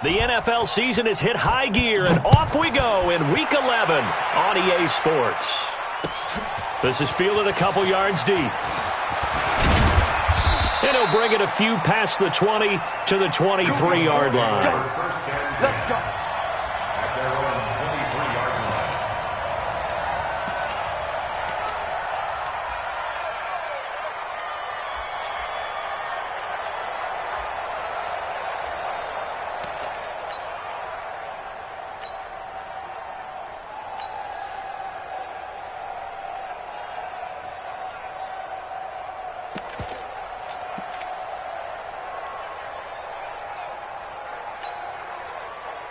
The NFL season has hit high gear, and off we go in Week 11 on EA Sports. This is fielded a couple yards deep. And he'll bring it a few past the 20 to the 23-yard line. Let's go.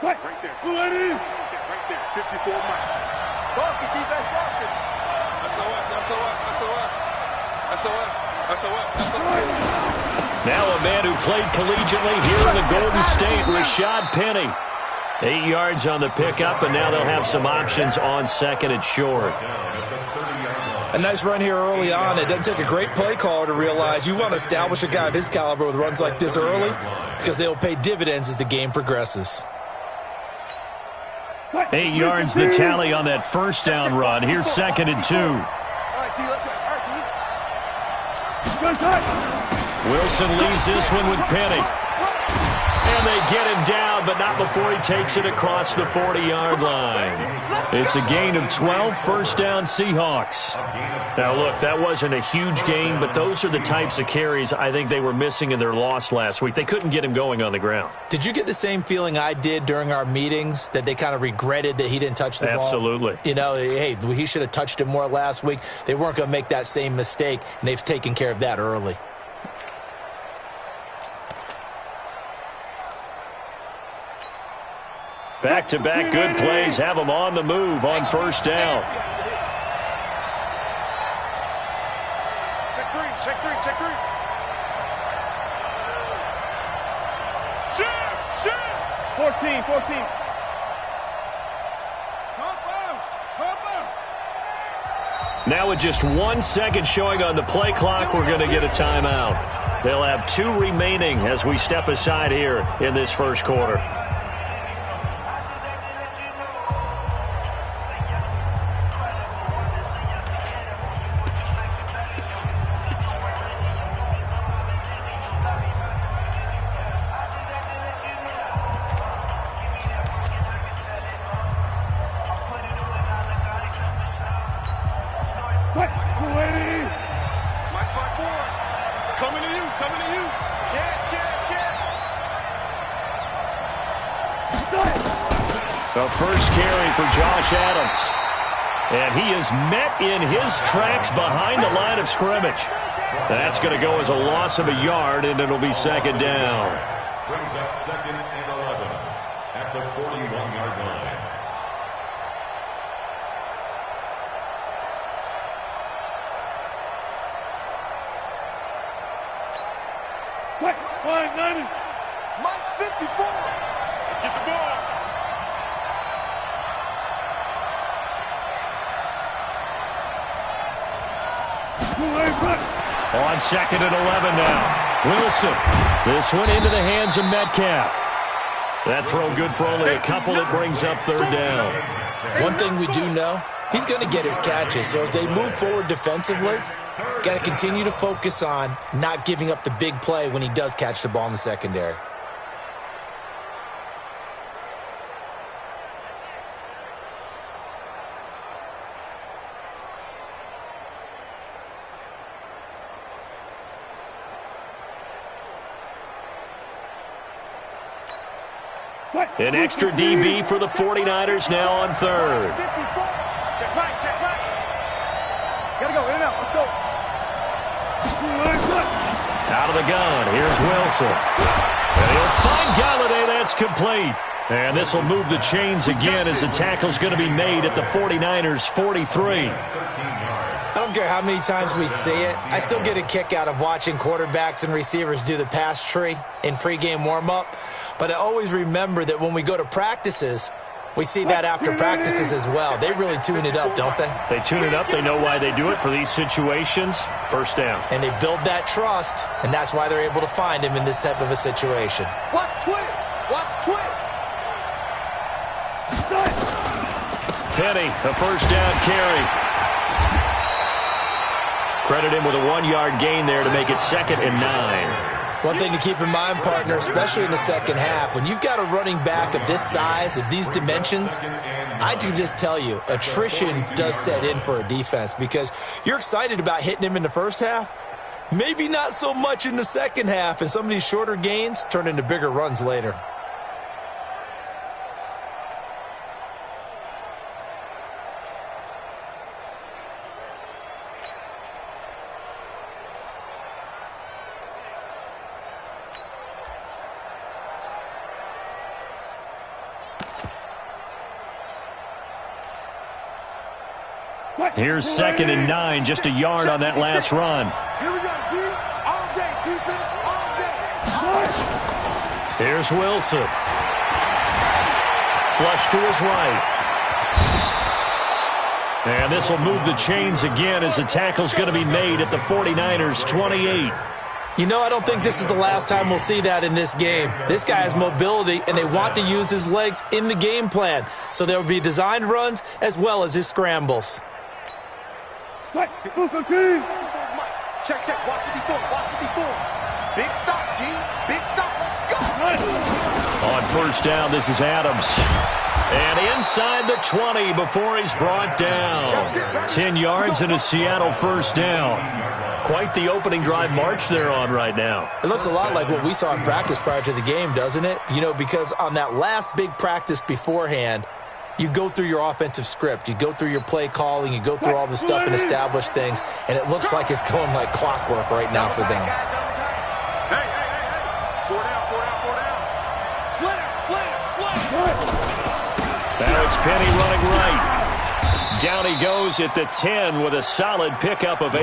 Right there. Right there. 54 miles. Focus, defense, focus. SOS. Now a man who played collegiately here in the Golden State, Rashad Penny. 8 yards on the pickup, and now they'll have some options on second and short. A nice run here early on. It doesn't take a great play caller to realize you want to establish a guy of his caliber with runs like this early because they'll pay dividends as the game progresses. 8 yards the tally on that first down run. Here's second and 2. Wilson leaves this one with Penny. And they get him down, but not before he takes it across the 40-yard line. It's a gain of 12, first down Seahawks. Now, look, that wasn't a huge gain, but those are the types of carries I think they were missing in their loss last week. They couldn't get him going on the ground. Did you get the same feeling I did during our meetings, that they kind of regretted that he didn't touch the ball? Absolutely. You know, hey, he should have touched it more last week. They weren't going to make that same mistake, and they've taken care of that early. Back-to-back good plays have them on the move on first down. Check three. Shit. 14. Now with just 1 second showing on the play clock, we're going to get a timeout. They'll have 2 remaining as we step aside here in this first quarter. The first carry for Josh Adams. And he is met in his tracks behind the line of scrimmage. That's going to go as a loss of a yard, and it'll be second down. Brings up second and 11 at the 41-yard line. Mike 90. Mike 54. Get the ball. On second and 11 now. Wilson. This one into the hands of Metcalf. That throw good for only a couple. It brings up third down. One thing we do know, he's going to get his catches. So as they move forward defensively, got to continue to focus on not giving up the big play when he does catch the ball in the secondary. An extra DB for the 49ers now on third. Check right. Gotta go, in and out, let's go. Out of the gun, here's Wilson. And he'll find Galladay, that's complete. And this will move the chains again as the tackle's going to be made at the 49ers' 43. I don't care how many times we see it. I still get a kick out of watching quarterbacks and receivers do the pass tree in pregame warm-up. But I always remember that when we go to practices, we see that after practices as well. They really tune it up, don't they? They tune it up. They know why they do it for these situations. First down. And they build that trust, and that's why they're able to find him in this type of a situation. Watch twist. Penny, a first down carry. Credit him with a 1-yard gain there to make it 2nd and 9. One thing to keep in mind, partner, especially in the second half, when you've got a running back of this size, of these dimensions, I can just tell you, attrition does set in for a defense because you're excited about hitting him in the first half, maybe not so much in the second half, and some of these shorter gains turn into bigger runs later. Here's 2nd and 9, just a yard on that last run. Here we go, D. All day, defense, all day. Here's Wilson. Flush to his right. And this will move the chains again as the tackle's going to be made at the 49ers' 28. You know, I don't think this is the last time we'll see that in this game. This guy has mobility, and they want to use his legs in the game plan. So there will be designed runs as well as his scrambles. Check, check. Watch the D4. Big stop, G. Big stop. Let's go. On first down, this is Adams. And inside the 20 before he's brought down. 10 yards and a Seattle first down. Quite the opening drive march they're on right now. It looks a lot like what we saw in practice prior to the game, doesn't it? You know, because on that last big practice beforehand, you go through your offensive script. You go through your play calling. You go through all the stuff and establish things. And it looks like it's going like clockwork right now for them. Hey. 4 down. Slam. Now it's Penny running right. Down he goes at the 10 with a solid pickup of 8.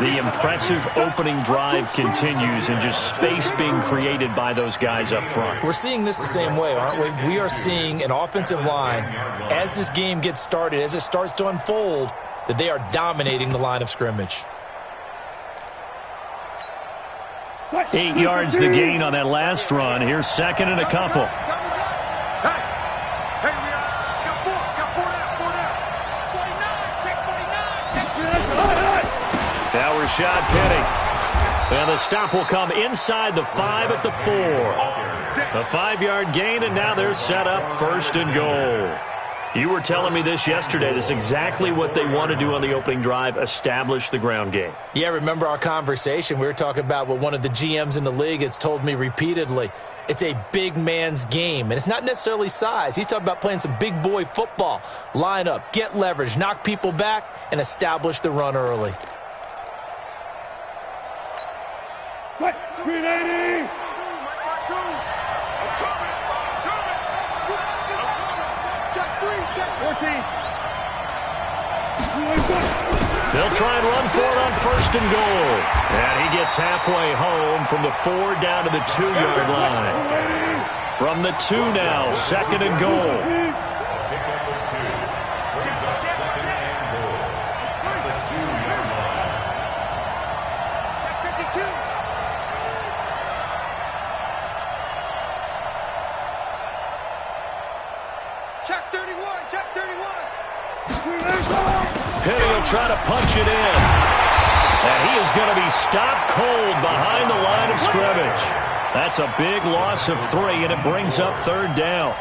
The impressive opening drive continues and just space being created by those guys up front. We're seeing this the same way, aren't we? We are seeing an offensive line, as this game gets started, as it starts to unfold, that they are dominating the line of scrimmage. 8 yards the gain on that last run. Here's 2nd and a couple. Now Rashad Penny. And the stop will come inside the 5 at the 4. A 5-yard gain, and now they're set up 1st and goal. You were telling me this yesterday. This is exactly what they want to do on the opening drive, establish the ground game. Yeah, remember our conversation? We were talking about what one of the GMs in the league has told me repeatedly. It's a big man's game, and it's not necessarily size. He's talking about playing some big boy football. Line up, get leverage, knock people back, and establish the run early. 380. Check 14. They'll try and run for it on 1st and goal. And he gets halfway home from the 4 down to the 2-yard line. From the 2 now, 2nd and goal. Penny will try to punch it in. And he is going to be stopped cold behind the line of scrimmage. That's a big loss of 3, and it brings up 3rd down.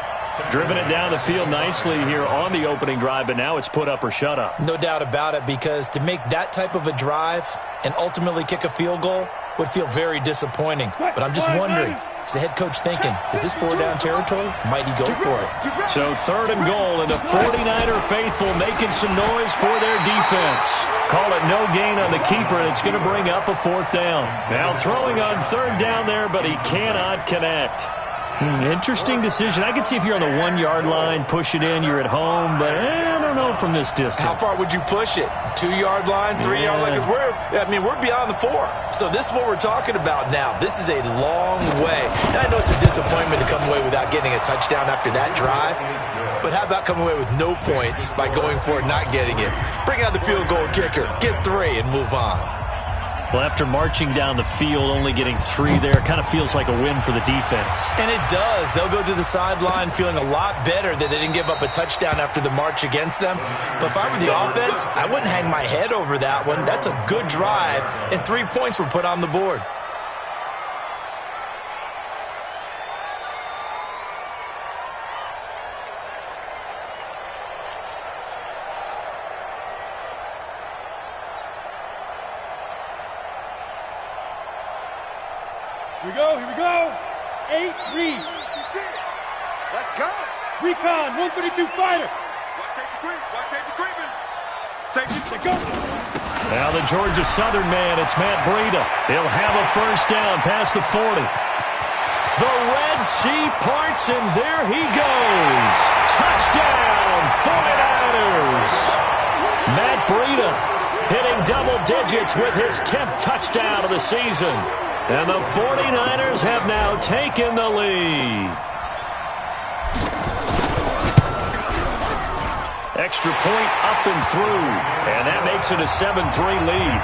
Driven it down the field nicely here on the opening drive, but now it's put up or shut up. No doubt about it, because to make that type of a drive and ultimately kick a field goal would feel very disappointing. But I'm just wondering, is the head coach thinking, is this 4-down territory? Might he go for it? So 3rd and goal, and the 49er faithful making some noise for their defense. Call it no gain on the keeper, and it's going to bring up a 4th down. Now throwing on 3rd down there, but he cannot connect. Interesting decision. I can see if you're on the 1-yard line, push it in, you're at home, but I don't know from this distance. How far would you push it? 2-yard line, 3-yard line? Because we're beyond the 4. So this is what we're talking about now. This is a long way. And I know it's a disappointment to come away without getting a touchdown after that drive. But how about coming away with no points by going for it, not getting it? Bring out the field goal kicker, get 3, and move on. Well, after marching down the field, only getting 3 there, kind of feels like a win for the defense. And it does. They'll go to the sideline feeling a lot better that they didn't give up a touchdown after the march against them. But if I were the offense, I wouldn't hang my head over that one. That's a good drive, and 3 points were put on the board. Here we go. 8, read. Let's go. Recon, 132 fighter. Watch safety creeping. Safety, go. Now the Georgia Southern man, it's Matt Breida. He'll have a first down past the 40. The Red Sea parts, and there he goes. Touchdown, 49ers. Matt Breida hitting double digits with his 10th touchdown of the season. And the 49ers have now taken the lead. Extra point up and through. And that makes it a 7-3 lead.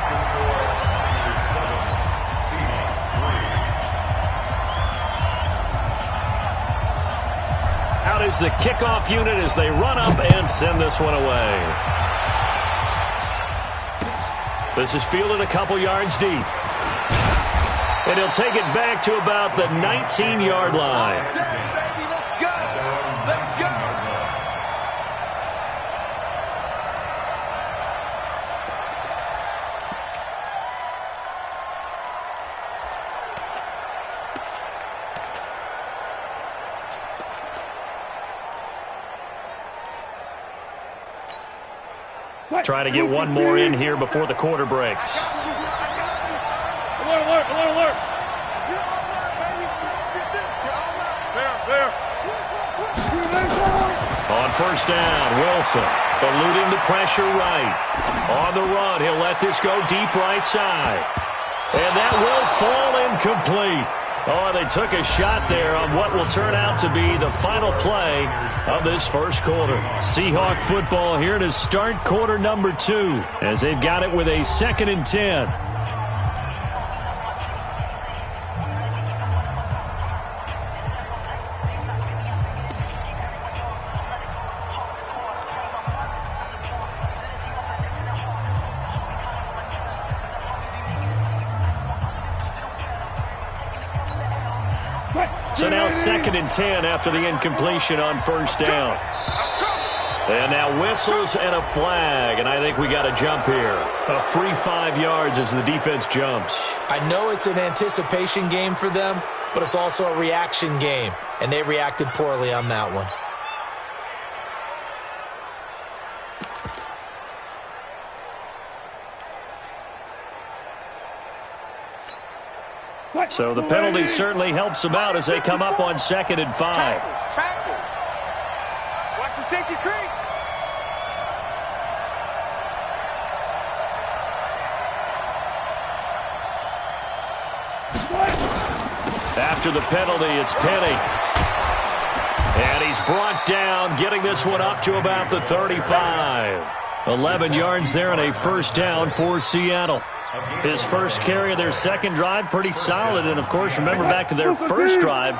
Out is the kickoff unit as they run up and send this one away. This is fielded a couple yards deep. And he'll take it back to about the 19-yard line. Let's go. Try to get one more in here before the quarter breaks. Alert. On first down, Wilson eluding the pressure right. On the run, he'll let this go deep right side. And that will fall incomplete. Oh, they took a shot there on what will turn out to be the final play of this first quarter. Seahawk football here to start quarter number 2 as they've got it with a 2nd and 10. So now 2nd and 10 after the incompletion on first down. And now whistles and a flag, and I think we got a jump here. A free 5 yards as the defense jumps. I know it's an anticipation game for them, but it's also a reaction game, and they reacted poorly on that one. So the penalty certainly helps them out as they come up on 2nd and 5. Tackle. Watch the safety creep. After the penalty, it's Penny. And he's brought down, getting this one up to about the 35. 11 yards there and a first down for Seattle. His first carry of their second drive, pretty solid. And, of course, remember back to their first drive,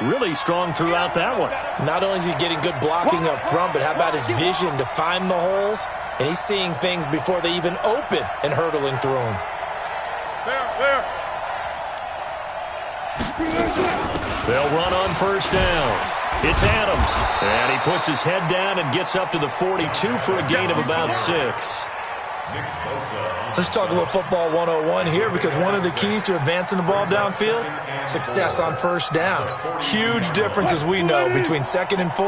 really strong throughout that one. Not only is he getting good blocking up front, but how about his vision to find the holes? And he's seeing things before they even open and hurdling through them. There. They'll run on first down. It's Adams. And he puts his head down and gets up to the 42 for a gain of about 6. Let's talk a little football 101 here, because one of the keys to advancing the ball downfield, success on first down. Huge difference, as we know, between 2nd and 4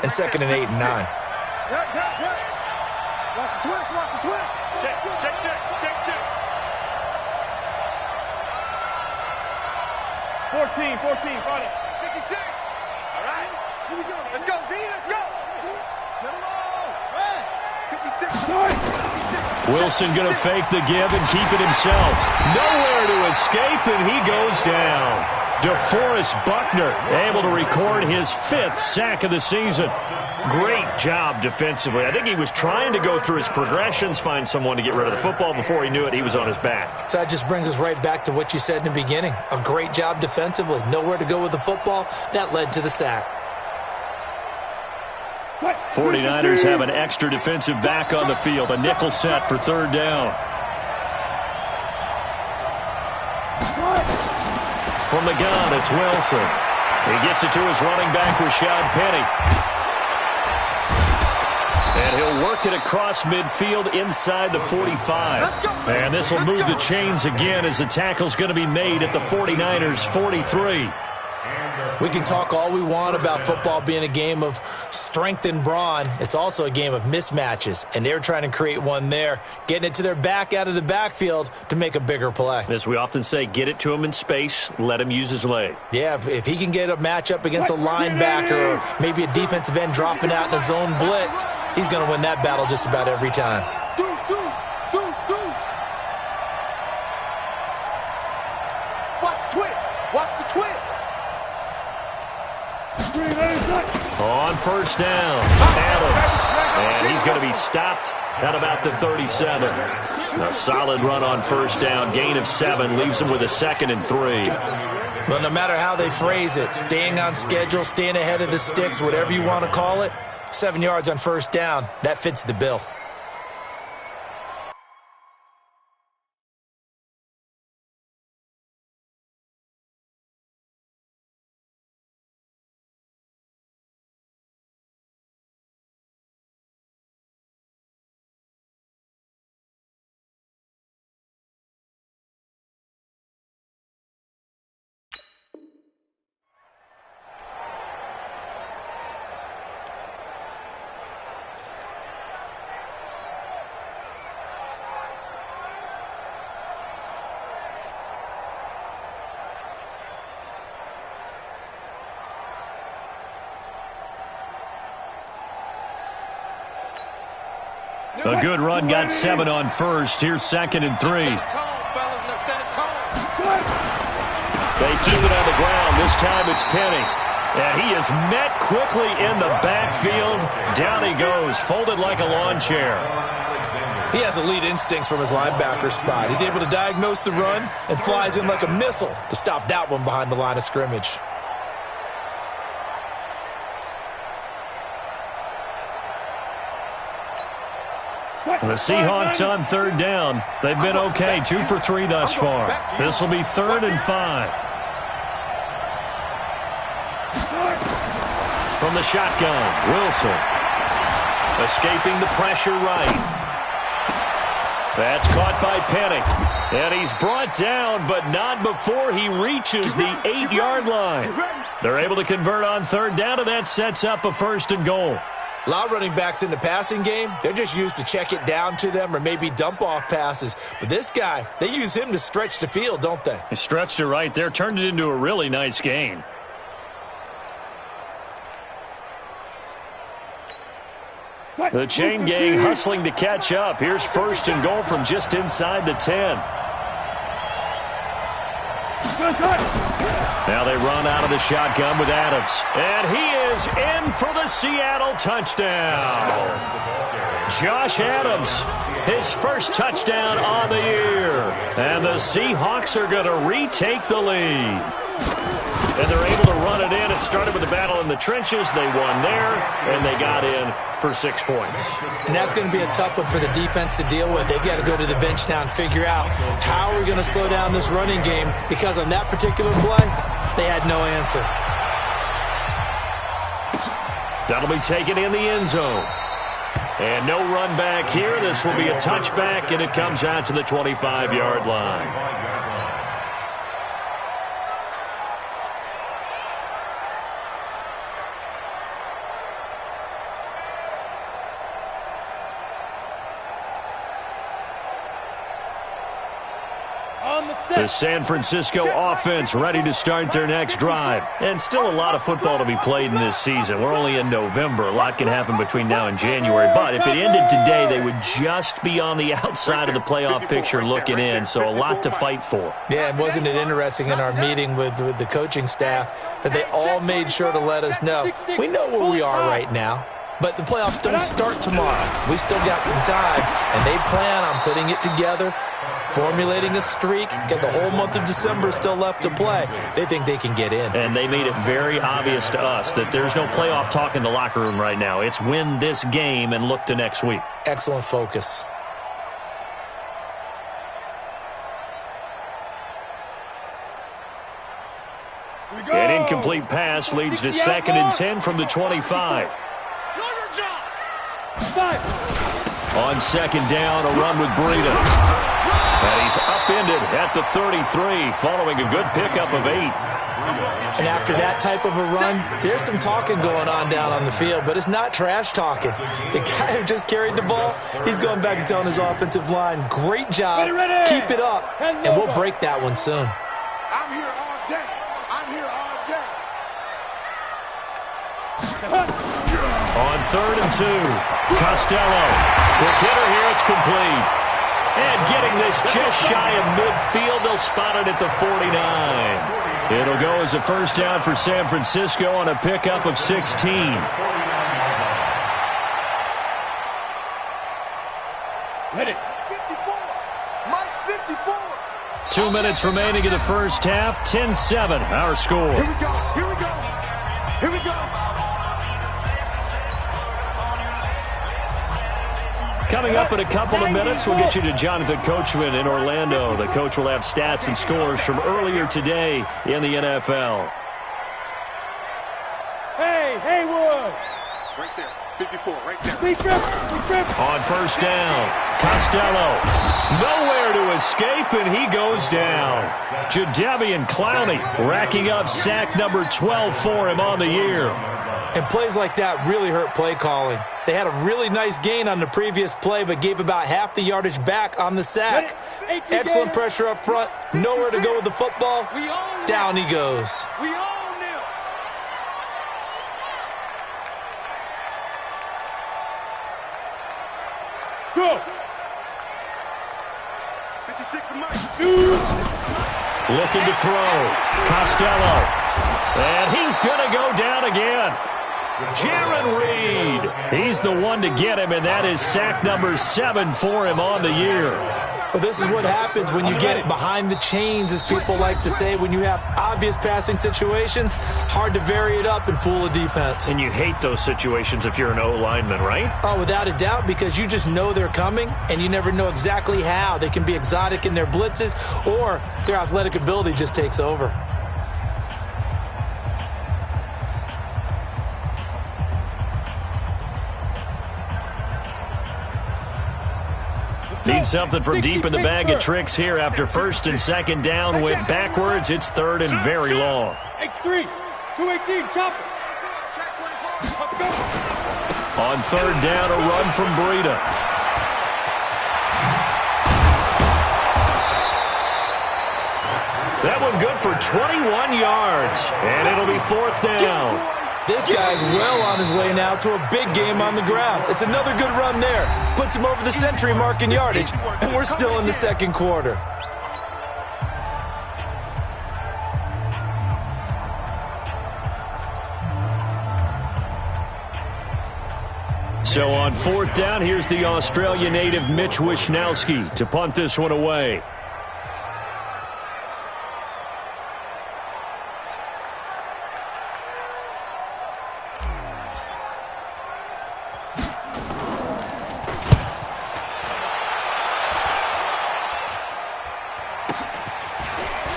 and 2nd and 8 and 9. Watch the twist. Check. 14, find it. 56. All right. Here we go. Let's go, D. Let's go. Let him roll. 56. Wilson going to fake the give and keep it himself. Nowhere to escape, and he goes down. DeForest Buckner able to record his 5th sack of the season. Great job defensively. I think he was trying to go through his progressions, find someone to get rid of the football. Before he knew it, he was on his back. So that just brings us right back to what you said in the beginning. A great job defensively. Nowhere to go with the football. That led to the sack. 49ers have an extra defensive back on the field. A nickel set for 3rd down. From the gun, it's Wilson. He gets it to his running back, Rashad Penny. And he'll work it across midfield inside the 45. And this will move the chains again as the tackle's going to be made at the 49ers' 43. We can talk all we want about football being a game of strength and brawn. It's also a game of mismatches, and they're trying to create one there, getting it to their back out of the backfield to make a bigger play. As we often say, get it to him in space, let him use his leg. Yeah, if he can get a matchup against a linebacker or maybe a defensive end dropping out in a zone blitz, he's going to win that battle just about every time. Watch twist. Watch the twist. On 1st down, Adams. And he's going to be stopped at about the 37. A solid run on 1st down. Gain of 7 leaves him with a 2nd and 3. Well, no matter how they phrase it, staying on schedule, staying ahead of the sticks, whatever you want to call it, 7 yards on 1st down, that fits the bill. A good run, got 7 on 1st. Here's 2nd and 3. They keep it on the ground. This time it's Penny. And he is met quickly in the backfield. Down he goes, folded like a lawn chair. He has elite instincts from his linebacker spot. He's able to diagnose the run and flies in like a missile to stop that one behind the line of scrimmage. The Seahawks on 3rd down. They've been okay, 2 for 3 thus far. This will be 3rd and 5. From the shotgun, Wilson. Escaping the pressure right. That's caught by Penny. And he's brought down, but not before he reaches the 8-yard line. They're able to convert on 3rd down, and that sets up a 1st and goal. A lot of running backs in the passing game, they're just used to check it down to them or maybe dump off passes. But this guy, they use him to stretch the field, don't they? He stretched it right there, turned it into a really nice gain. The chain gang hustling to catch up. Here's 1st and goal from just inside the 10. Now they run out of the shotgun with Adams. And he is in for the Seattle touchdown. Josh Adams, his 1st touchdown on the year. And the Seahawks are going to retake the lead. And they're able to run it in. It started with a battle in the trenches. They won there, and they got in for 6 points. And that's going to be a tough one for the defense to deal with. They've got to go to the bench now and figure out how we're going to slow down this running game, because on that particular play, they had no answer. That'll be taken in the end zone. And no run back here. This will be a touchback, and it comes out to the 25-yard line. On the set. The San Francisco offense ready to start their next drive. And still a lot of football to be played in this season. We're only in November. A lot can happen between now and January. But if it ended today, they would just be on the outside of the playoff picture looking in. So a lot to fight for. Yeah, and wasn't it interesting in our meeting with the coaching staff that they all made sure to let us know, we know where we are right now, but the playoffs don't start tomorrow. We still got some time, and they plan on putting it together, formulating a streak, get the whole month of December still left to play. They think they can get in. And they made it very obvious to us that there's no playoff talk in the locker room right now. It's win this game and look to next week. Excellent focus. An incomplete pass leads to 2nd and 10 from the 25. On 2nd down, a run with Breida. And he's upended at the 33, following a good pickup of 8. And after that type of a run, there's some talking going on down on the field, but it's not trash talking. The guy who just carried the ball, he's going back and telling his offensive line, great job, keep it up, and we'll break that one soon. I'm here all day. I'm here all day. On 3rd and 2, Costello. Quick hitter here, it's complete. And getting this just shy of midfield, they'll spot it at the 49. It'll go as a first down for San Francisco on a pickup of 16. Hit it. 54. Mike 54. 2 minutes remaining in the first half. 10-7, our score. Here we go. Here we go. Here we go. Coming up in a couple of minutes, we'll get you to Jonathan Coachman in Orlando. The coach will have stats and scores from earlier today in the NFL. Hey, Haywood. Right there. 54, right there. Big trip. On first down, Costello. Nowhere to escape, and he goes down. Jadeveon Clowney racking up sack number 12 for him on the year. And plays like that really hurt play calling. They had a really nice gain on the previous play, but gave about half the yardage back on the sack. Excellent pressure up front. Nowhere to go with the football. Down he goes. We own them. Go. 56 to Mike. Shoot. Looking to throw. Costello. And he's going to go down again. Jaron Reed. He's the one to get him, and that is sack number 7 for him on the year. Well, this is what happens when you get behind the chains, as people like to say. When you have obvious passing situations, hard to vary it up and fool a defense. And you hate those situations if you're an O-lineman, right? Oh, without a doubt, because you just know they're coming, and you never know exactly how. They can be exotic in their blitzes, or their athletic ability just takes over. Need something from deep in the bag of tricks here after 1st and 2nd down. Went backwards. It's 3rd and very long. X3, 218, chopper. On 3rd down, a run from Breida. That one good for 21 yards. And it'll be 4th down. This guy's well on his way now to a big game on the ground. It's another good run there. Puts him over the century mark in yardage, and we're still in the 2nd quarter. So on 4th down, here's the Australia native Mitch Wishnowsky to punt this one away.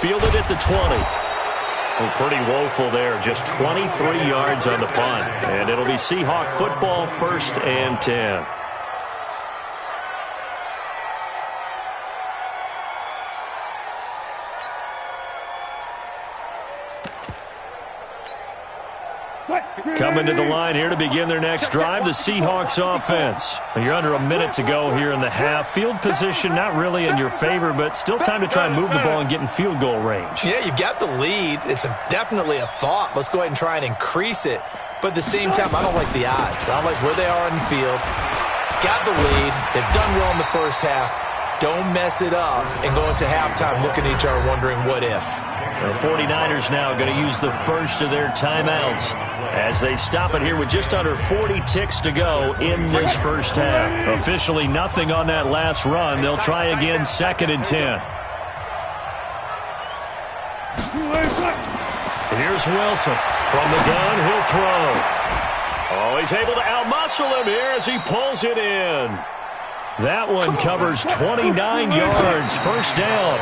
Fielded at the 20. Well, pretty woeful there. Just 23 yards on the punt. And it'll be Seahawk football, 1st and 10. Coming to the line here to begin their next drive, the Seahawks offense. You're under a minute to go here in the half. Field position not really in your favor, but still time to try and move the ball and get in field goal range. Yeah, you've got the lead. It's definitely a thought. Let's go ahead and try and increase it. But at the same time, I don't like the odds. I don't like where they are in the field. Got the lead. They've done well in the first half. Don't mess it up and go into halftime looking at each other wondering what if. The 49ers now going to use the first of their timeouts as they stop it here with just under 40 ticks to go in this first half. Officially nothing on that last run. They'll try again 2nd and 10. Here's Wilson. From the gun, he'll throw. Oh, he's able to outmuscle him here as he pulls it in. That one covers 29 yards. First down.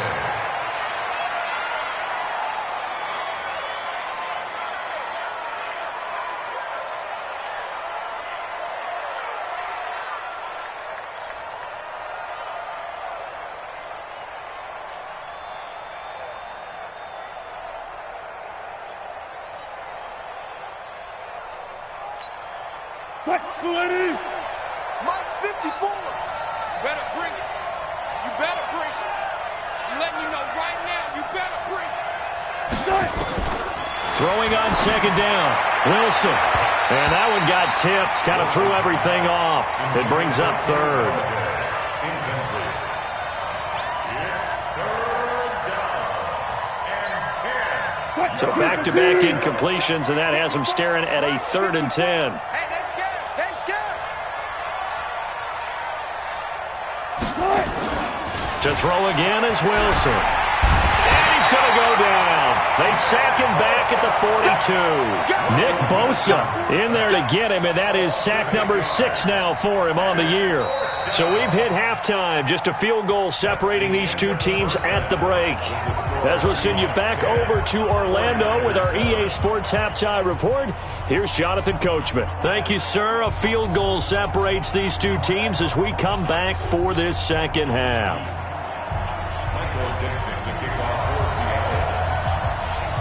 Mike 54. Better bring it. You better bring it. You let me know right now. You better bring it. Throwing on 2nd down. Wilson. And that one got tipped. Kind of threw everything off. It brings up 3rd. So back-to-back incompletions, and that has them staring at a 3rd and 10. Hey, they're scared. They're scared. To throw again is Wilson. And he's going to go down. They sack him back at the 42. Nick Bosa in there to get him, and that is sack number 6 now for him on the year. So we've hit halftime. Just a field goal separating these two teams at the break. As we'll send you back over to Orlando with our EA Sports Halftime Report, here's Jonathan Coachman. Thank you, sir. A field goal separates these two teams as we come back for this second half.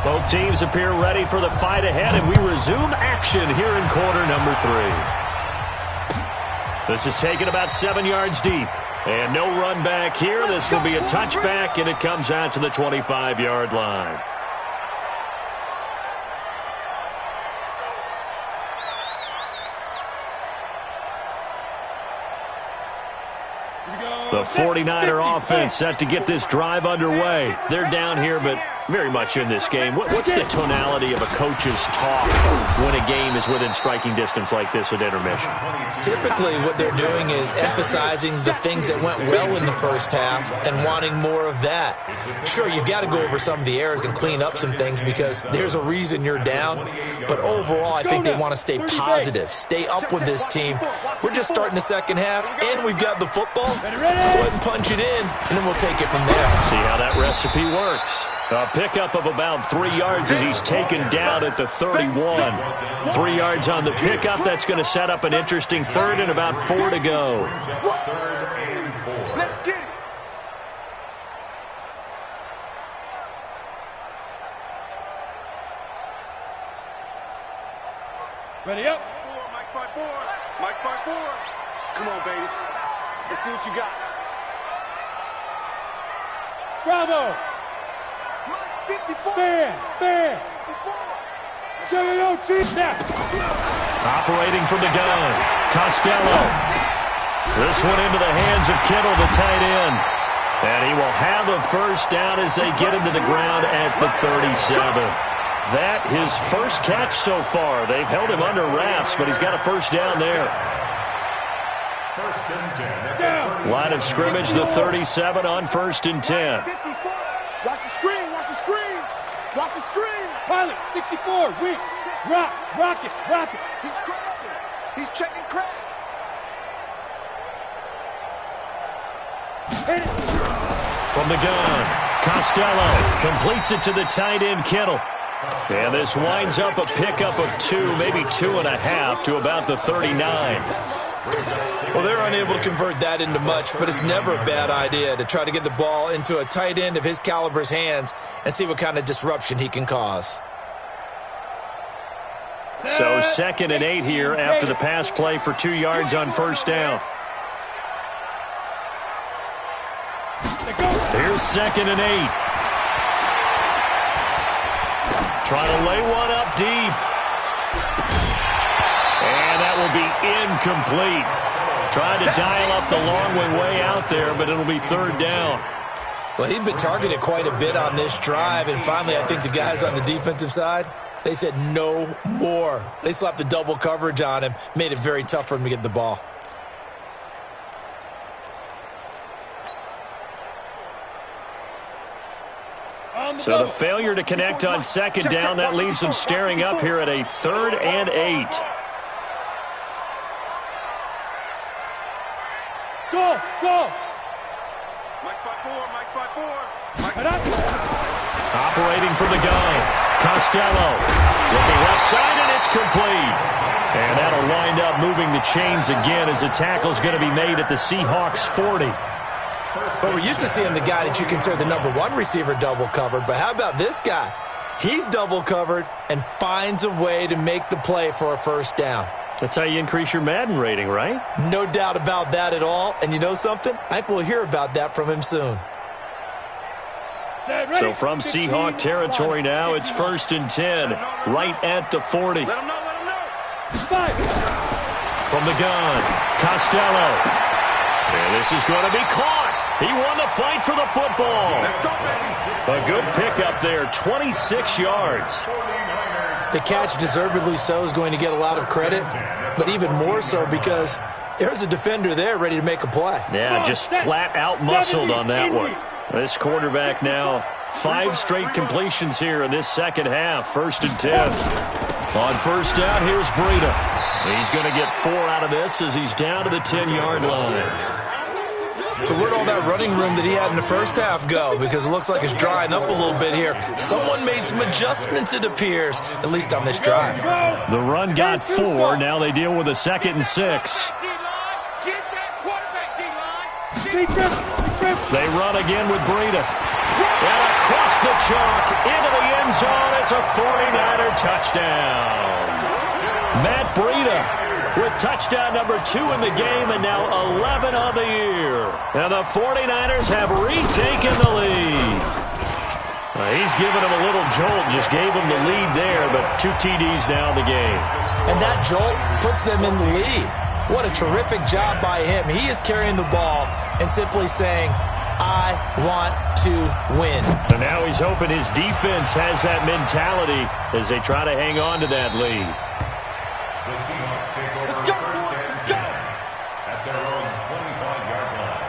Both teams appear ready for the fight ahead, and we resume action here in quarter number 3. This is taken about 7 yards deep. And no run back here. This will be a touchback, and it comes out to the 25-yard line. The 49er offense set to get this drive underway. They're down here, but very much in this game. What's the tonality of a coach's talk when a game is within striking distance like this at intermission? Typically, what they're doing is emphasizing the things that went well in the first half and wanting more of that. Sure, you've got to go over some of the errors and clean up some things because there's a reason you're down. But overall, I think they want to stay positive, stay up with this team. We're just starting the second half, and we've got the football. Let's go ahead and punch it in, and then we'll take it from there. See how that recipe works. A pickup of about 3 yards as he's taken down at the 31. 3 yards on the pickup. That's going to set up an interesting 3rd and about 4 to go. Let's get it. Ready up. Mike 5-4. Mike 5-4. Come on, baby. Let's see what you got. Bravo. Mike 54. Bam. Show you your cheat now. Operating from the gun. Costello. This one into the hands of Kittle, the tight end. And he will have a first down as they get him to the ground at the 37. That his first catch so far. They've held him under wraps, but he's got a first down there. Line of scrimmage, the 37 on 1st and 10. Watch the screen. Watch the screen. Pilot, 64, weak. Rock it. He's crashing. He's checking crash. From the gun, Costello completes it to the tight end, Kittle. And this winds up a pickup of 2, maybe 2.5 to about the 39. Well, they're unable to convert that into much, but it's never a bad idea to try to get the ball into a tight end of his caliber's hands and see what kind of disruption he can cause. So 2nd and 8 here after the pass play for 2 yards on first down. Here's 2nd and 8. Trying to lay one up deep. And that will be incomplete. Trying to dial up the long way out there, but it'll be 3rd down. Well, he'd been targeted quite a bit on this drive, and finally I think the guys on the defensive side, they said no more. They slapped the double coverage on him, made it very tough for him to get the ball. So the failure to connect on 2nd down, that leaves them staring up here at a 3rd and 8. Go! Mike 5-4, Mike 5-4. Operating from the gun. Costello looking left side, and it's complete. And that'll wind up moving the chains again as the tackle's going to be made at the Seahawks 40. But we're used to seeing the guy that you consider the #1 receiver double covered. But how about this guy? He's double covered and finds a way to make the play for a first down. That's how you increase your Madden rating, right? No doubt about that at all. And you know something? I think we'll hear about that from him soon. So from Seahawk territory now, it's 1st and 10, right at the 40. Let him know. From the gun, Costello. And this is going to be caught. He won the fight for the football. Let's go, baby. A good pickup there, 26 yards. The catch, deservedly so, is going to get a lot of credit, but even more so because there's a defender there ready to make a play. Yeah, just flat out muscled on that one. This quarterback now, 5 straight completions here in this second half, 1st and 10. On first down, here's Breida. He's going to get 4 out of this as he's down to the 10-yard line. So where'd all that running room that he had in the first half go? Because it looks like it's drying up a little bit here. Someone made some adjustments, it appears, at least on this drive. The run got 4. Now they deal with a 2nd and 6. They run again with Breida. And across the chalk, into the end zone. It's a 49er touchdown. Matt Breida with touchdown number 2 in the game, and now 11 on the year. And the 49ers have retaken the lead. He's given him a little jolt, just gave him the lead there, but 2 TDs now in the game. And that jolt puts them in the lead. What a terrific job by him. He is carrying the ball and simply saying, I want to win. And now he's hoping his defense has that mentality as they try to hang on to that lead. The Seahawks take over first and 10 at their own 25-yard line.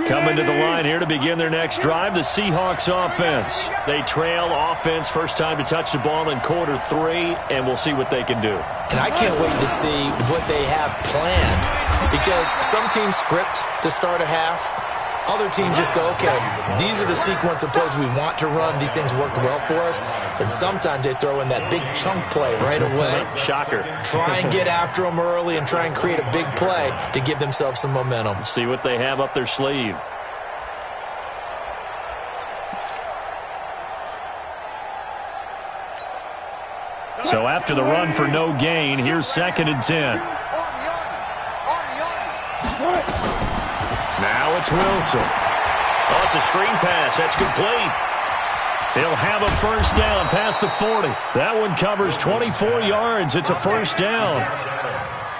Coming to the line here to begin their next drive, the Seahawks offense. They trail offense, first time to touch the ball in quarter 3, and we'll see what they can do. And I can't wait to see what they have planned, because some teams script to start a half. Other teams just go, okay, these are the sequence of plays we want to run. These things worked well for us. And sometimes they throw in that big chunk play right away. Shocker. Try and get after them early and try and create a big play to give themselves some momentum. See what they have up their sleeve. So after the run for no gain, here's 2nd and 10. Now it's Wilson. Oh, it's a screen pass. That's complete. He'll have a first down past the 40. That one covers 24 yards. It's a first down.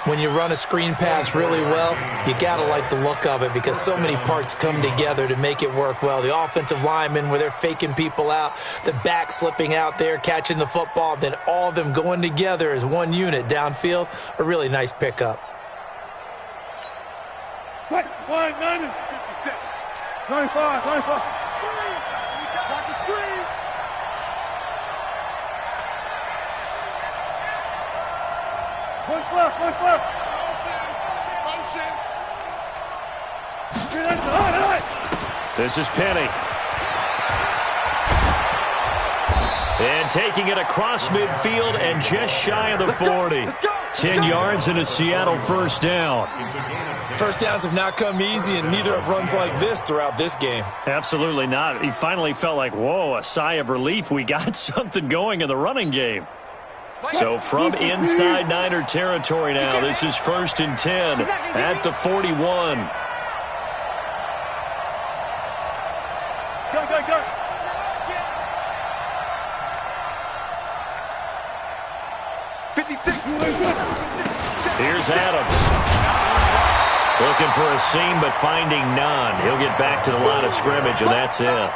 When you run a screen pass really well, you got to like the look of it because so many parts come together to make it work well. The offensive linemen, where they're faking people out, the back slipping out there, catching the football, then all of them going together as one unit downfield, a really nice pickup. 57. 95. Watch the screen. One left. Motion. This is Penny. And taking it across midfield and just shy of the 40. 10 yards and a Seattle first down. First downs have not come easy, and neither have runs like this throughout this game. Absolutely not. He finally felt like, whoa, a sigh of relief. We got something going in the running game. So from inside Niner territory now, this is 1st and 10 at the 41. Go. Here's Adams. Looking for a seam, but finding none. He'll get back to the line of scrimmage, and that's it.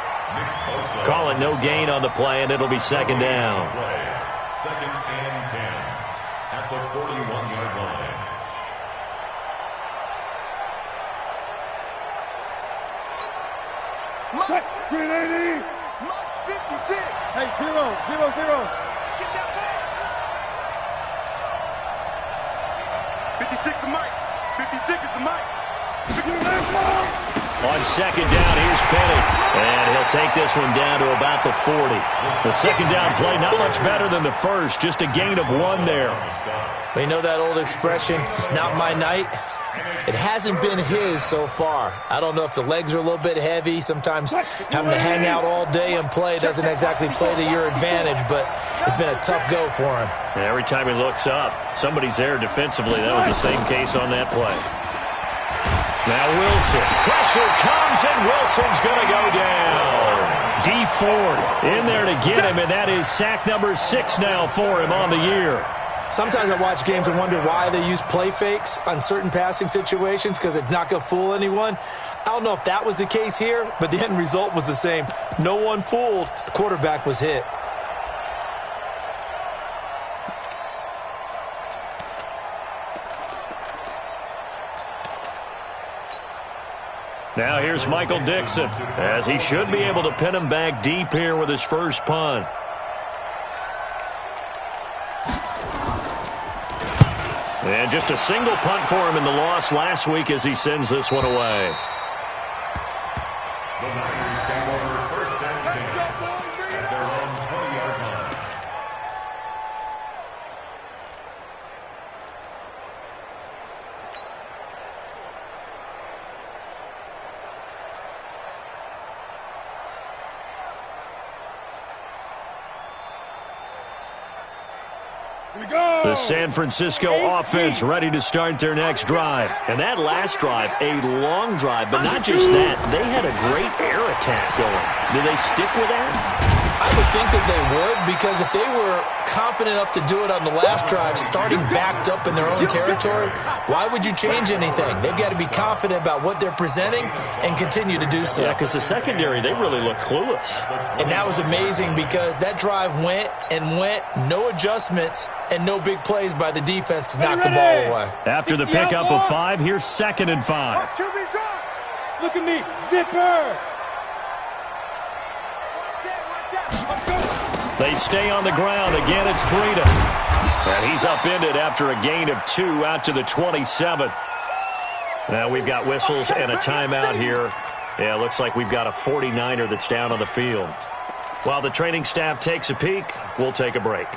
Call it no gain on the play, and it'll be 2nd down. 2nd and 10 at the 41-yard line. Green 80. 56. Hey, 0. 56 the mic. 56 is the mic. On 2nd down, here's Penny. And he'll take this one down to about the 40. The 2nd down play, not much better than the first. Just a gain of 1 there. We know that old expression, it's not my night. It hasn't been his so far. I don't know if the legs are a little bit heavy. Sometimes having to hang out all day and play doesn't exactly play to your advantage, but it's been a tough go for him. And every time he looks up, somebody's there defensively. That was the same case on that play. Now Wilson. Pressure comes, and Wilson's going to go down. D Ford in there to get him, and that is sack number 6 now for him on the year. Sometimes I watch games and wonder why they use play fakes on certain passing situations, because it's not going to fool anyone. I don't know if that was the case here, but the end result was the same. No one fooled. The quarterback was hit. Now here's Michael Dixon, as he should be able to pin him back deep here with his first punt. And just a single punt for him in the loss last week as he sends this one away. The Niners take over 1st and 10 at their own 20-yard line. Here we go. The San Francisco offense ready to start their next drive. And that last drive, a long drive, but not just that. They had a great air attack going. Do they stick with that? I would think that they would, because if they were confident enough to do it on the last drive, starting backed up in their own territory, why would you change anything? They've got to be confident about what they're presenting and continue to do so. Yeah, because the secondary, they really look clueless. And that was amazing, because that drive went, no adjustments, and no big plays by the defense to knock the ball away. After the pickup of 5, here's 2nd and 5. Look at me. Zipper. They stay on the ground. Again, it's Breida. And he's upended after a gain of 2 out to the 27. Now we've got whistles and a timeout here. Yeah, looks like we've got a 49er that's down on the field. While the training staff takes a peek, we'll take a break.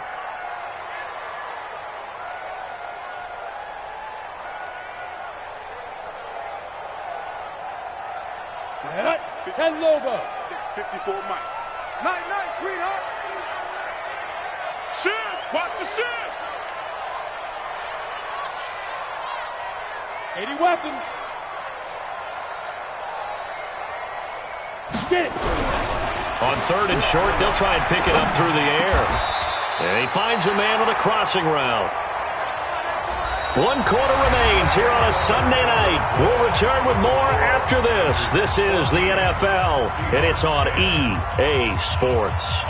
Set up. 10 Lobo. 54 Mike. Night, sweetheart. Shit! Watch the shit! 80 weapon. Get it. On 3rd and short, they'll try and pick it up through the air. And he finds a man on a crossing route. 1 quarter remains here on a Sunday night. We'll return with more after this. This is the NFL, and it's on EA Sports.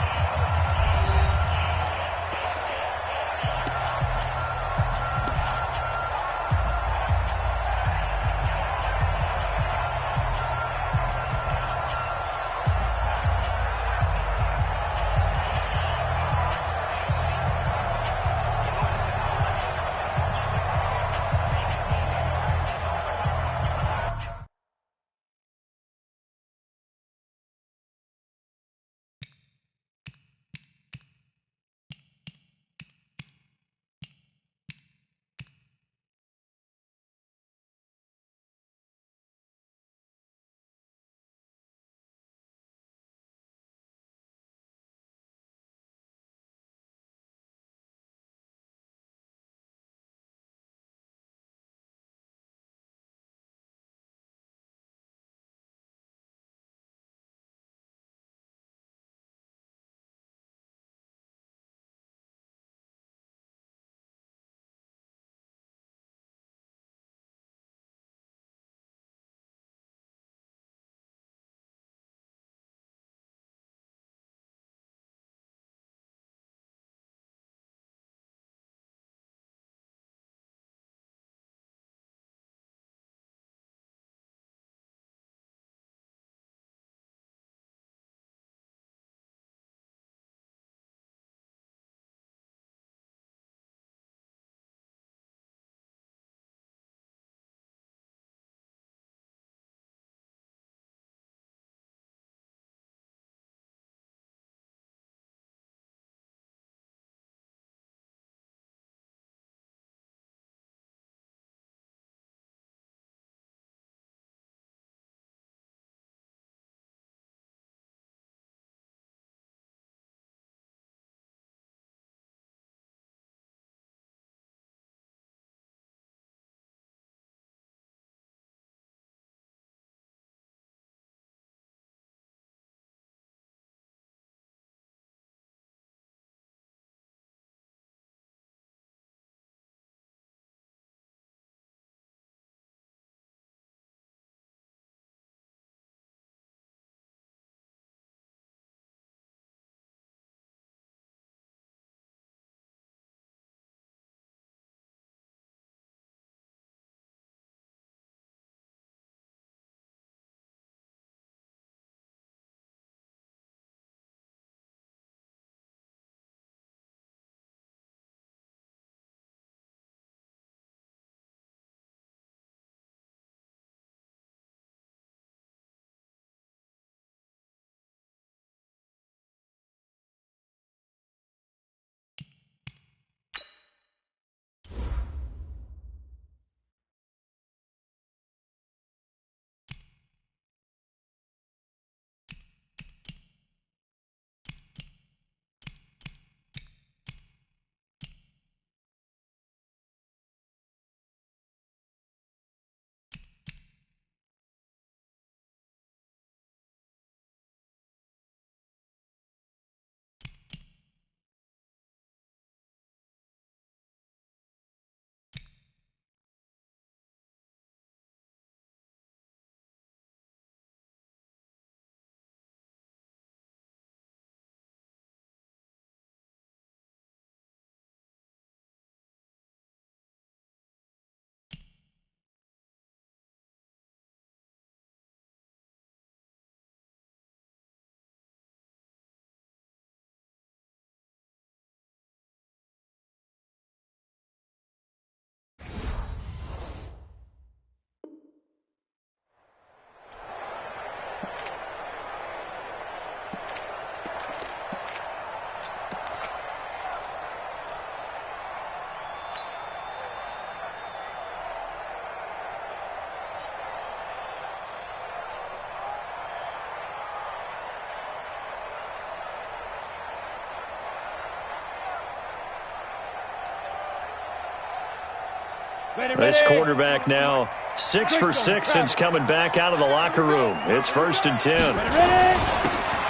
This quarterback now 6 for 6 since coming back out of the locker room. It's 1st and 10.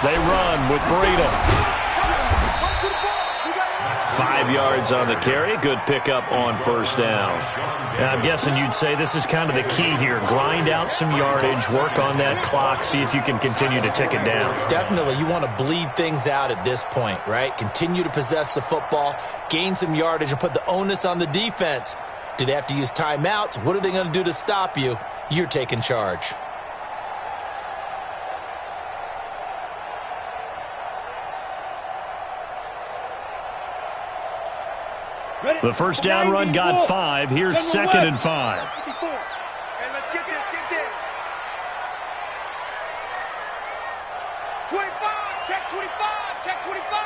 They run with Breida. 5 yards on the carry. Good pickup on 1st down. And I'm guessing you'd say this is kind of the key here. Grind out some yardage, work on that clock, see if you can continue to tick it down. Definitely. You want to bleed things out at this point, right? Continue to possess the football, gain some yardage, and put the onus on the defense. Do they have to use timeouts? What are they going to do to stop you? You're taking charge. The 1st down run got 5. Here's 2nd and 5. Hey, let's get this. 25, check 25, check 25.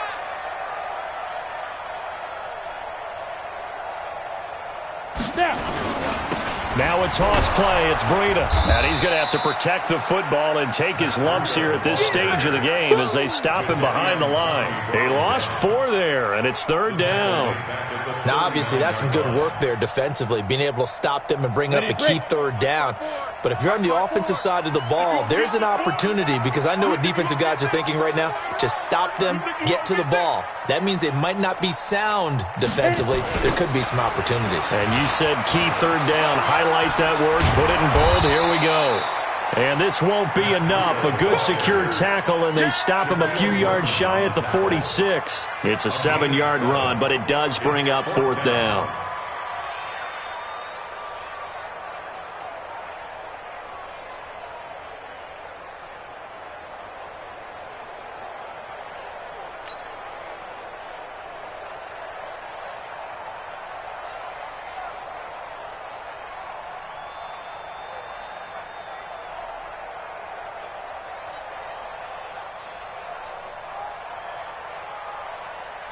Now a toss play. It's Breida. And he's going to have to protect the football and take his lumps here at this stage of the game as they stop him behind the line. He lost 4 there, and it's 3rd down. Now, obviously, that's some good work there defensively, being able to stop them and bring up a key 3rd down. But if you're on the offensive side of the ball, there's an opportunity, because I know what defensive guys are thinking right now. Just stop them, get to the ball. That means they might not be sound defensively. There could be some opportunities. And you said key 3rd down. Highlight that word, put it in bold. Here we go. And this won't be enough. A good secure tackle, and they stop him a few yards shy at the 46. It's a 7-yard run, but it does bring up 4th down.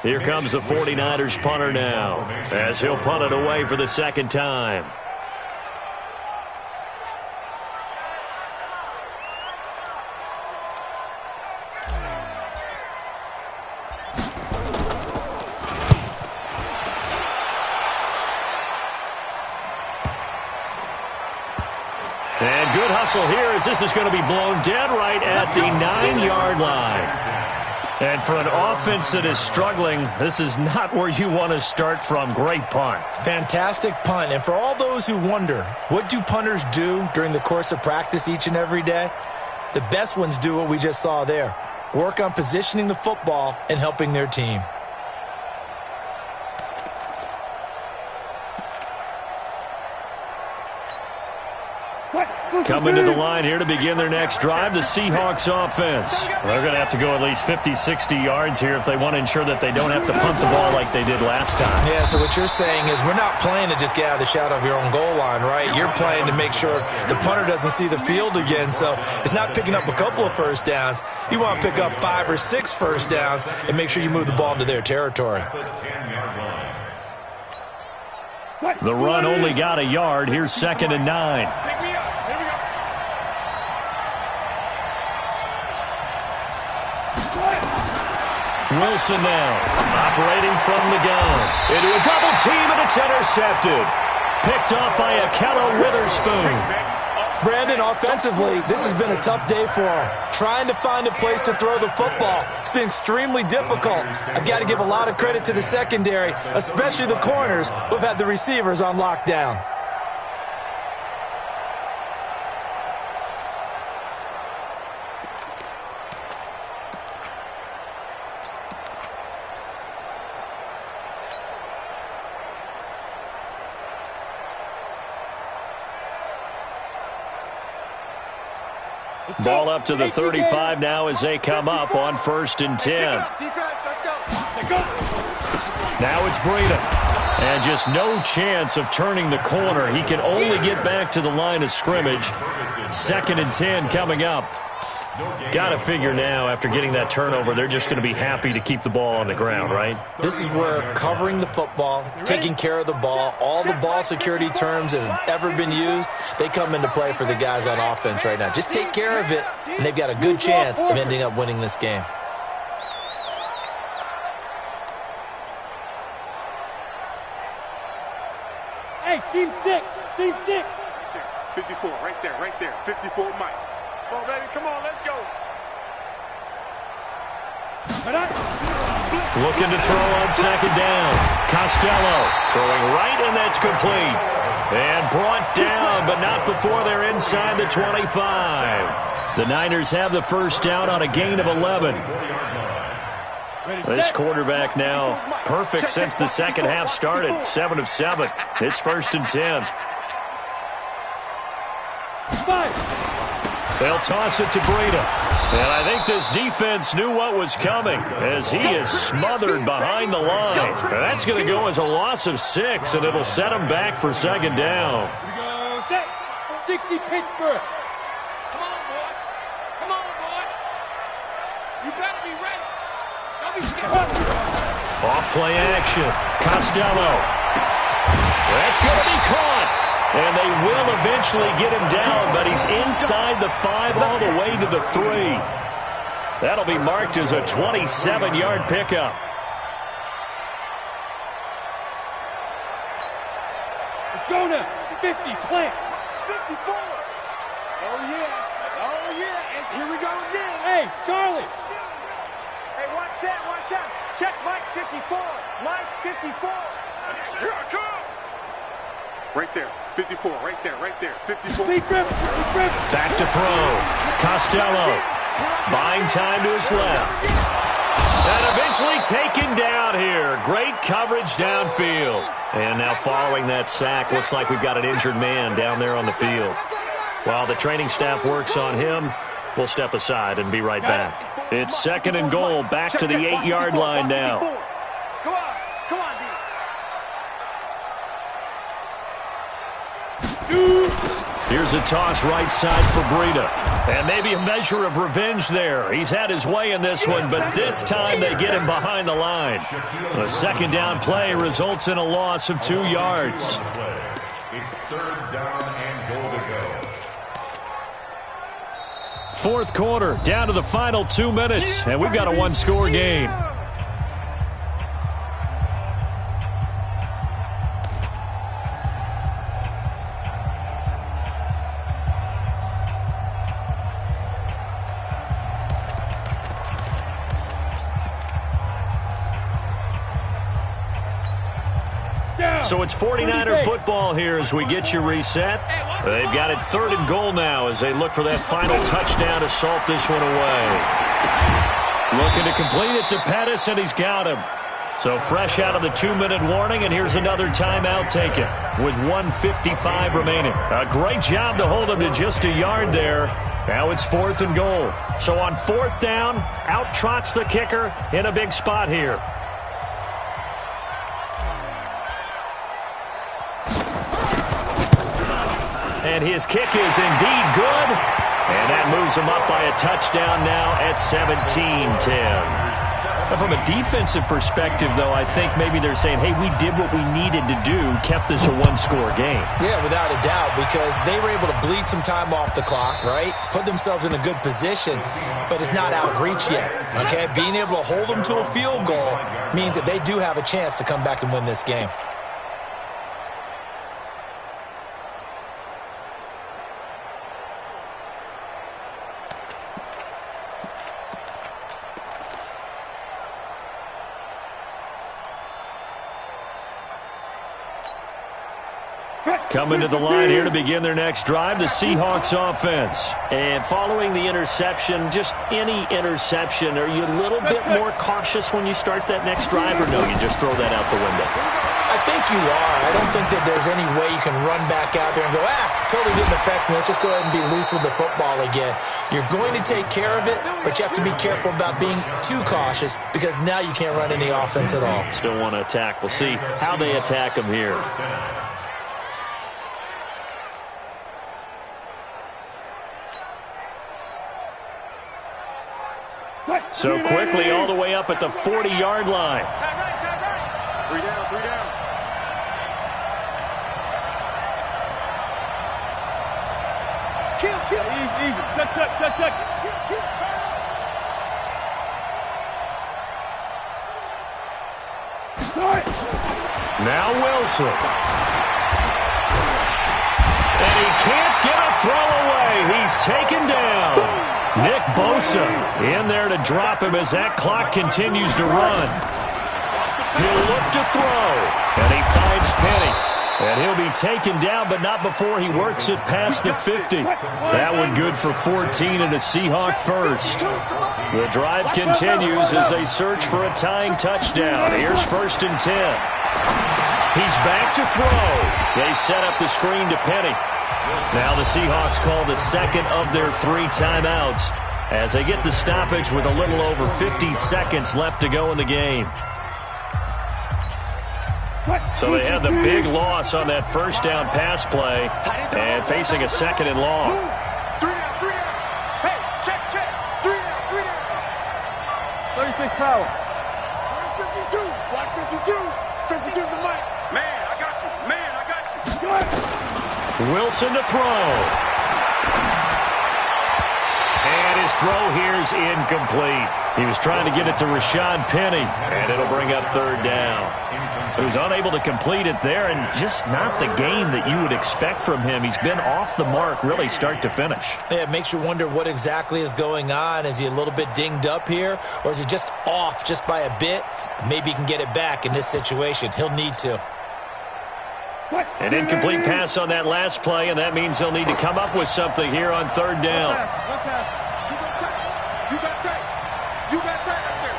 Here comes the 49ers punter now, as he'll punt it away for the 2nd time. And good hustle here, as this is going to be blown dead right at the 9-yard line. And for an offense that is struggling, this is not where you want to start from. Great punt. Fantastic punt. And for all those who wonder, what do punters do during the course of practice each and every day? The best ones do what we just saw there. Work on positioning the football and helping their team. Coming to the line here to begin their next drive, the Seahawks offense. They're going to have to go at least 50, 60 yards here if they want to ensure that they don't have to punt the ball like they did last time. Yeah, so what you're saying is we're not playing to just get out of the shadow of your own goal line, right? You're playing to make sure the punter doesn't see the field again. So it's not picking up a couple of 1st downs. You want to pick up 5 or 6 1st downs and make sure you move the ball into their territory. The run only got a yard. Here's 2nd and 9. Wilson now, operating from the gun. Into a double team, and it's intercepted. Picked up by Akello Witherspoon. Brandon, offensively, this has been a tough day for him. Trying to find a place to throw the football. It's been extremely difficult. I've got to give a lot of credit to the secondary, especially the corners who've had the receivers on lockdown. Ball up to the 35 now as they come up on 1st and 10. Now it's Breida. And just no chance of turning the corner. He can only get back to the line of scrimmage. 2nd and 10 coming up. Got to figure now, after getting that turnover, they're just going to be happy to keep the ball on the ground, right? This is where covering the football, taking care of the ball, all the ball security terms that have ever been used, they come into play for the guys on offense right now. Just take care of it, and they've got a good chance of ending up winning this game. Hey, seam 6. Seam 6. 54, right there, right there. 54, Mike. Come on, baby, come on, let's go. Looking to throw on second down. Costello throwing right, and that's complete. And brought down, but not before they're inside the 25. The Niners have the first down on a gain of 11. This quarterback now perfect since the second half started. 7 of 7. It's 1st and 10. They'll toss it to Breida. And I think this defense knew what was coming as he is smothered behind the line. And that's going to go as a loss of 6, and it'll set him back for second down. Here we go. Set. 60 Pittsburgh. Come on, boy. Come on, boy. You better be ready. Don't be scared. Off play action. Costello. That's going to be caught. And they will eventually get him down, but he's inside the 5 all the way to the 3. That'll be marked as a 27-yard pickup. Let's go now. 50, plant. 54. Oh, yeah. Oh, yeah. And here we go again. Hey, Charlie. Hey, watch that, watch that. Check Mike 54. Mike 54. Here I come. Right there. 54, right there, right there. 54. Back to throw. Costello buying time to his left. And eventually taken down here. Great coverage downfield. And now following that sack, looks like we've got an injured man down there on the field. While the training staff works on him, we'll step aside and be right back. It's 2nd and goal, back to the 8-yard line now. Come on, come on, D. Here's a toss right side for Breida. And maybe a measure of revenge there. He's had his way in this one, but this time they get him behind the line. A second down play results in a loss of 2 yards. It's 3rd down and goal to go. 4th quarter, down to the final 2 minutes, and we've got a 1-score game. So it's 49er football here as we get you reset. They've got it 3rd and goal now as they look for that final touchdown to salt this one away. Looking to complete it to Pettis, and he's got him. So fresh out of the 2-minute warning, and here's another timeout taken with 1:55 remaining. A great job to hold him to just a yard there. Now it's 4th and goal. So on 4th down, out trots the kicker in a big spot here. And his kick is indeed good. And that moves him up by a touchdown now at 17-10. From a defensive perspective, though, I think maybe they're saying, hey, we did what we needed to do, kept this a 1-score game. Yeah, without a doubt, because they were able to bleed some time off the clock, right? Put themselves in a good position, but it's not out of reach yet, okay? Being able to hold them to a field goal means that they do have a chance to come back and win this game. Coming to the line here to begin their next drive, the Seahawks offense. And following the interception, just any interception, are you a little bit more cautious when you start that next drive, or no, you just throw that out the window? I think you are. I don't think that there's any way you can run back out there and go, totally didn't affect me. Let's just go ahead and be loose with the football again. You're going to take care of it, but you have to be careful about being too cautious because now you can't run any offense at all. Still want to attack. We'll see how they attack them here. So quickly all the way up at the 40-yard line. Three down, 3 down. Kill. Easy. Touch. Kill, turn Now Wilson. And he can't get a throw away. He's taken down. Nick Bosa in there to drop him as that clock continues to run. He'll look to throw, and he finds Penny. And he'll be taken down, but not before he works it past the 50. That one good for 14 and a Seahawk first. The drive continues as they search for a tying touchdown. Here's 1st and 10. He's back to throw. They set up the screen to Penny. Now the Seahawks call the second of their 3 timeouts as they get the stoppage with a little over 50 seconds left to go in the game. So they had the big loss on that first down pass play and facing a 2nd and long. 3 down. Hey, check. 3 down. 36 power. 52. 52 is the mic. Man, I got you. Wilson to throw. And his throw here is incomplete. He was trying to get it to Rashad Penny, and it'll bring up 3rd down. He was unable to complete it there, and just not the game that you would expect from him. He's been off the mark really start to finish. Yeah, it makes you wonder what exactly is going on. Is he a little bit dinged up here, or is he just off just by a bit? Maybe he can get it back in this situation. He'll need to. An incomplete pass on that last play, and that means they'll need to come up with something here on 3rd down. You got tight up there.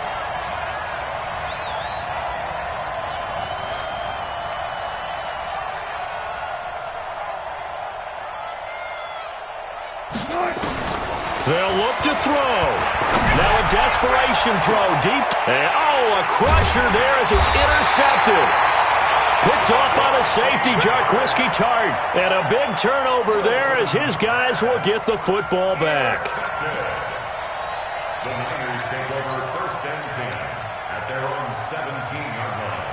They'll look to throw. Now a desperation throw deep. And, a crusher there as it's intercepted. Picked off by the safety, Jarquiski Tart. And a big turnover there as his guys will get the football back. The Niners take over 1st and 10 at their own 17-yard line.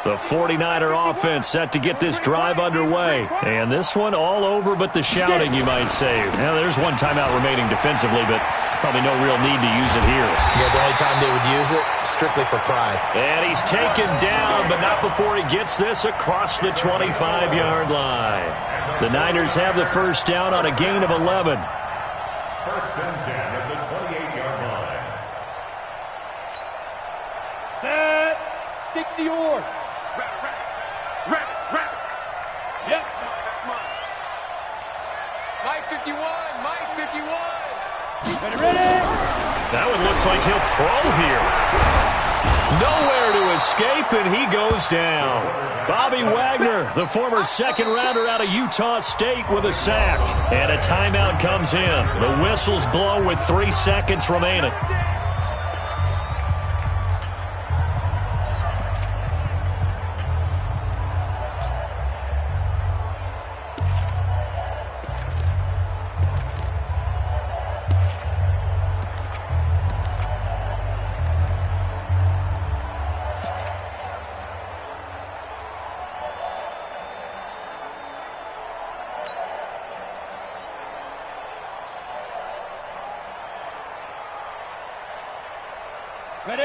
The 49er offense set to get this drive underway. And this one all over but the shouting, you might say. Now, there's one timeout remaining defensively, but probably no real need to use it here. Yeah, the only time they would use it, strictly for pride. And he's taken down, but not before he gets this across the 25-yard line. The Niners have the 1st down on a gain of 11. 1st and 10 at the 28-yard line. Set. 60 or. Rabbit. Yep. That's mine. Mike 51. Ready. That one looks like he'll throw here. Nowhere to escape, and he goes down. Bobby Wagner, the former 2nd rounder out of Utah State, with a sack. And a timeout comes in. The whistles blow with 3 seconds remaining.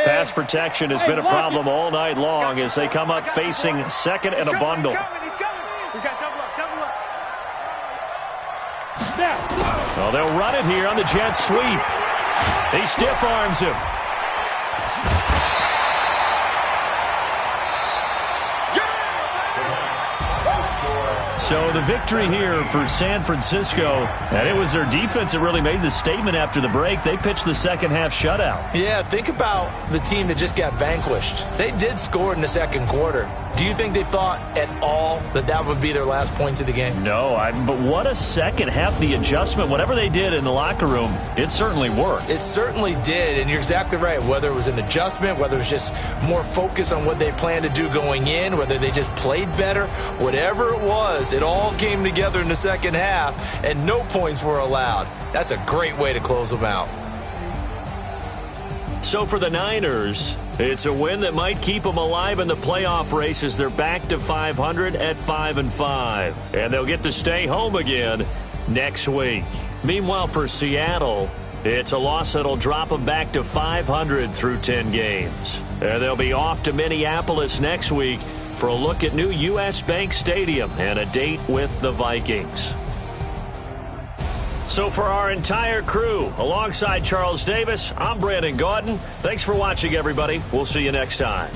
Pass protection has been a problem all night long as they come up facing 2nd and a bundle. He's coming. We got double up. Well, they'll run it here on the jet sweep. He stiff arms him. So the victory here for San Francisco, and it was their defense that really made the statement after the break. They pitched the second half shutout. Yeah, think about the team that just got vanquished. They did score in the second quarter. Do you think they thought at all that that would be their last points of the game? No, but what a second half. The adjustment, whatever they did in the locker room, it certainly worked. It certainly did, and you're exactly right. Whether it was an adjustment, whether it was just more focus on what they planned to do going in, whether they just played better, whatever it was, it all came together in the second half, and no points were allowed. That's a great way to close them out. So for the Niners, it's a win that might keep them alive in the playoff race as they're back to 500 at 5-5. And they'll get to stay home again next week. Meanwhile, for Seattle, it's a loss that'll drop them back to 500 through 10 games. And they'll be off to Minneapolis next week for a look at new U.S. Bank Stadium and a date with the Vikings. So for our entire crew, alongside Charles Davis, I'm Brandon Gaudin. Thanks for watching, everybody. We'll see you next time.